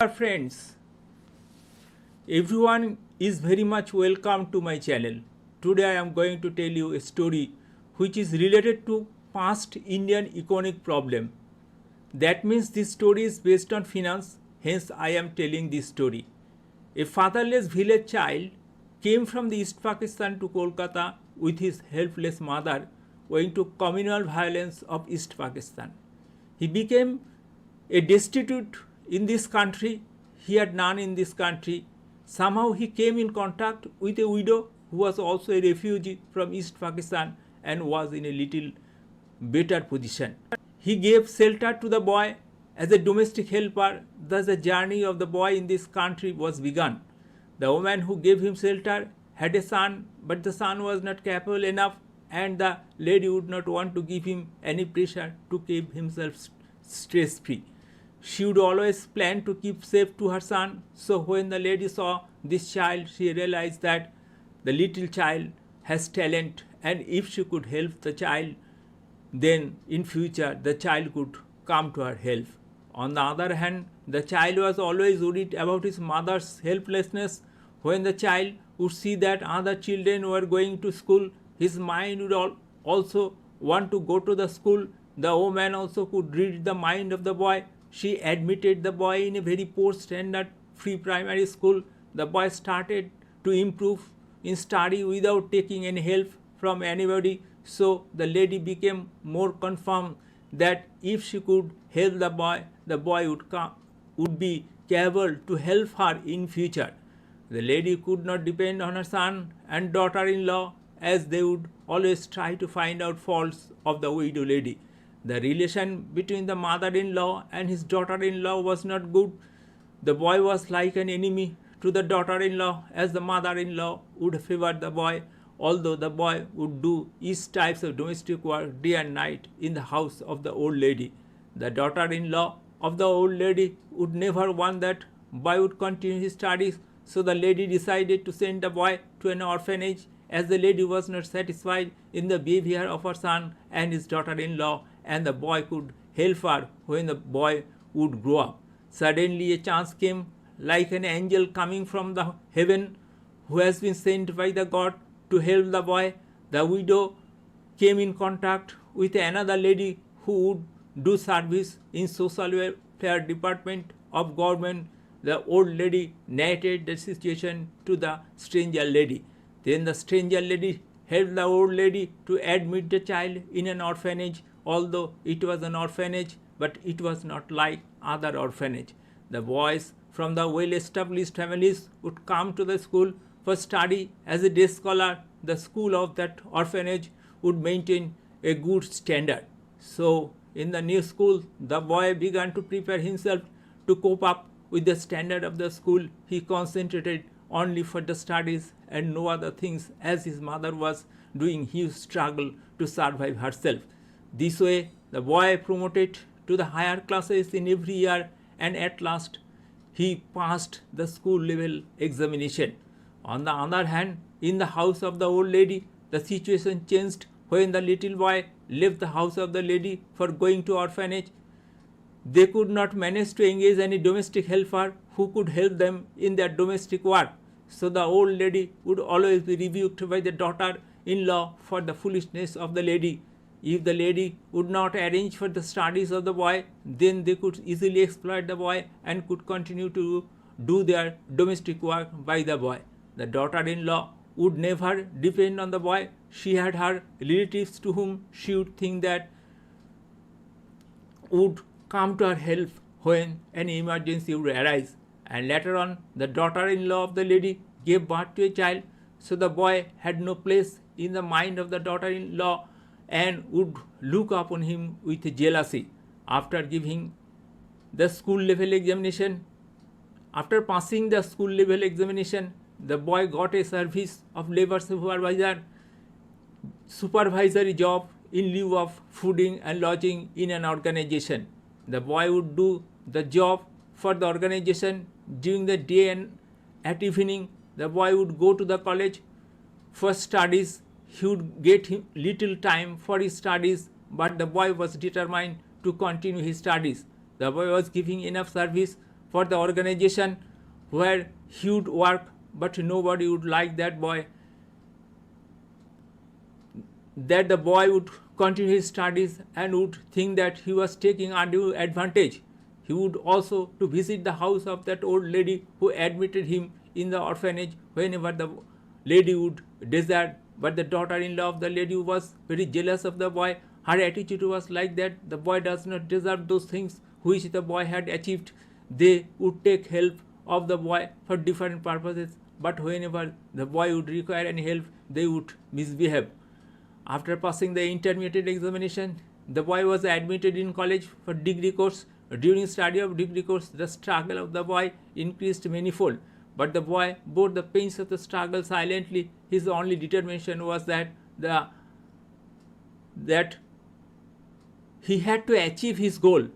Dear friends, everyone is very much welcome to my channel. Today I am going to tell you a story which is related to past Indian economic problem. That means this story is based on finance, hence I am telling this story. A fatherless village child came from the East Pakistan to Kolkata with his helpless mother owing to communal violence of East Pakistan. He became a destitute in this country. He had none in this country. Somehow he came in contact with a widow who was also a refugee from East Pakistan and was in a little better position. He gave shelter to the boy as a domestic helper. Thus the journey of the boy in this country was begun. The woman who gave him shelter had a son, but the son was not capable enough, and the lady would not want to give him any pressure to keep himself stress free. She would always plan to keep safe to her son. So when the lady saw this child, she realized that the little child has talent, and if she could help the child, then in future the child could come to her help. On the other hand, the child was always worried about his mother's helplessness. When the child would see that other children were going to school, his mind would also want to go to the school. The woman also could read the mind of the boy. She admitted the boy in a very poor standard free primary school. The boy started to improve in study without taking any help from anybody. So the lady became more confirmed that if she could help the boy would be capable to help her in future. The lady could not depend on her son and daughter-in-law, as they would always try to find out faults of the widow lady. The relation between the mother-in-law and his daughter-in-law was not good. The boy was like an enemy to the daughter-in-law, as the mother-in-law would favor the boy, although the boy would do each types of domestic work day and night in the house of the old lady. The daughter-in-law of the old lady would never want that boy would continue his studies, so the lady decided to send the boy to an orphanage, as the lady was not satisfied in the behavior of her son and his daughter-in-law, and the boy could help her when the boy would grow up. Suddenly a chance came, like an angel coming from the heaven who has been sent by the God to help the boy. The widow came in contact with another lady who would do service in social welfare department of government. The old lady narrated the situation to the stranger lady. Then the stranger lady helped the old lady to admit the child in an orphanage, although it was an orphanage, but it was not like other orphanage. The boys from the well-established families would come to the school for study as a day scholar. The school of that orphanage would maintain a good standard. So in the new school, the boy began to prepare himself to cope up with the standard of the school. He concentrated only for the studies and no other things, as his mother was doing huge struggle to survive herself. This way, the boy promoted to the higher classes in every year, and at last he passed the school level examination. On the other hand, in the house of the old lady, the situation changed when the little boy left the house of the lady for going to orphanage. They could not manage to engage any domestic helper who could help them in their domestic work. So the old lady would always be rebuked by the daughter-in-law for the foolishness of the lady. If the lady would not arrange for the studies of the boy, then they could easily exploit the boy and could continue to do their domestic work by the boy. The daughter-in-law would never depend on the boy. She had her relatives to whom she would think that would come to her help when an emergency would arise. And later on, the daughter-in-law of the lady gave birth to a child, so the boy had no place in the mind of the daughter-in-law and would look upon him with jealousy. After giving the school level examination, after passing the school level examination, the boy got a service of labor supervisory job in lieu of fooding and lodging in an organization. The boy would do the job for the organization during the day, and at evening the boy would go to the college for studies. He would get little time for his studies, but the boy was determined to continue his studies. The boy was giving enough service for the organization where he would work, but nobody would like that boy. That the boy would continue his studies and would think that he was taking undue advantage. He would also to visit the house of that old lady who admitted him in the orphanage whenever the lady would desire. But the daughter-in-law of the lady was very jealous of the boy. Her attitude was like that the boy does not deserve those things which the boy had achieved. They would take help of the boy for different purposes, but whenever the boy would require any help, they would misbehave. After passing the intermediate examination, the boy was admitted in college for degree course. During study of degree course, the struggle of the boy increased manifold. But the boy bore the pains of the struggle silently. His only determination was that he had to achieve his goal.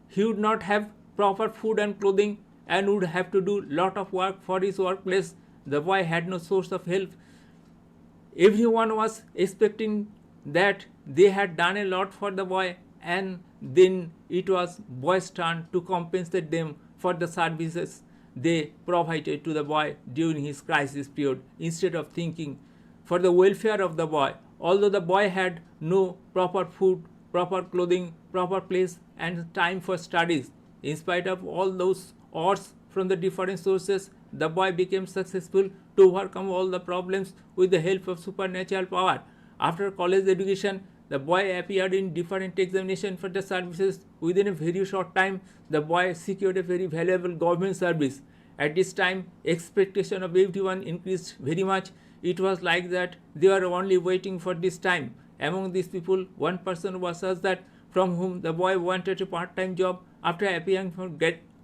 He would not have proper food and clothing and would have to do lot of work for his workplace. The boy had no source of help. Everyone was expecting that they had done a lot for the boy, and then it was boy's turn to compensate them for the services they provided to the boy during his crisis period, instead of thinking for the welfare of the boy. Although the boy had no proper food, proper clothing, proper place and time for studies, in spite of all those odds from the different sources, the boy became successful to overcome all the problems with the help of supernatural power. After college education, the boy appeared in different examinations for the services. Within a very short time, the boy secured a very valuable government service. At this time, expectation of everyone increased very much. It was like that they were only waiting for this time. Among these people, one person was such that from whom the boy wanted a part-time job after appearing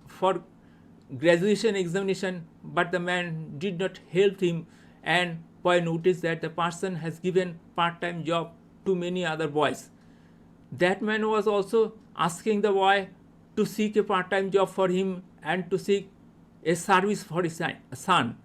for graduation examination, but the man did not help him, and boy noticed that the person has given part-time job to many other boys. That man was also asking the boy to seek a part-time job for him and to seek a service for his son.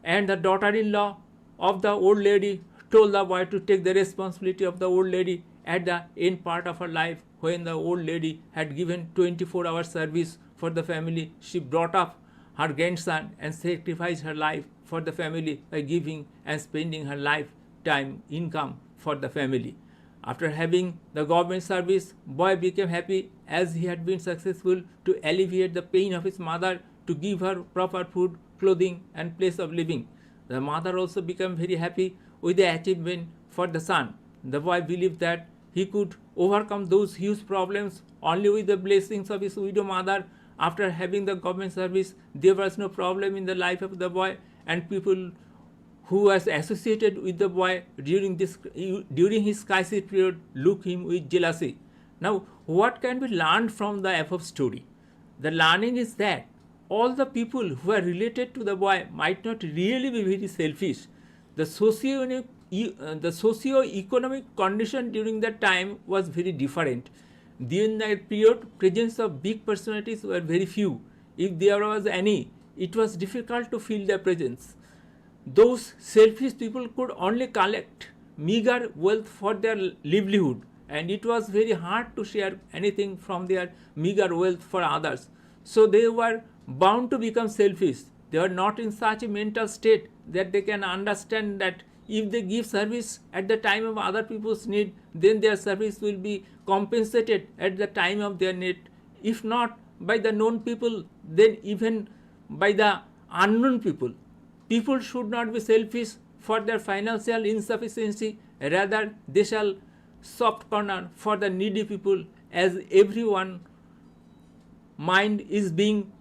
And the daughter-in-law of the old lady told the boy to take the responsibility of the old lady at the end part of her life, when the old lady had given 24-hour service for the family. She brought up her grandson and sacrificed her life for the family by giving and spending her lifetime income for the family. After having the government service, boy became happy as he had been successful to alleviate the pain of his mother, to give her proper food, clothing and place of living. The mother also became very happy with the achievement for the son. The boy believed that he could overcome those huge problems only with the blessings of his widow mother. After having the government service, there was no problem in the life of the boy, and people who was associated with the boy during his crisis period looked him with jealousy. Now, what can be learned from the above story? The learning is that all the people who are related to the boy might not really be very selfish. The socio-economic condition during that time was very different. During that period, presence of big personalities were very few. If there was any, it was difficult to feel their presence. Those selfish people could only collect meager wealth for their livelihood, and it was very hard to share anything from their meager wealth for others. So they were bound to become selfish. They are not in such a mental state that they can understand that if they give service at the time of other people's need, then their service will be compensated at the time of their need. If not by the known people, then even by the unknown people. People should not be selfish for their financial insufficiency. Rather, they shall soft corner for the needy people, as everyone's mind is being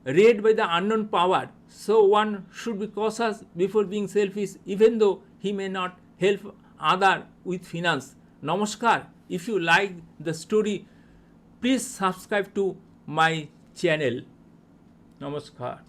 read by the unknown power. So one should be cautious before being selfish, even though he may not help other with finance. Namaskar. If you like the story, please subscribe to my channel. Namaskar.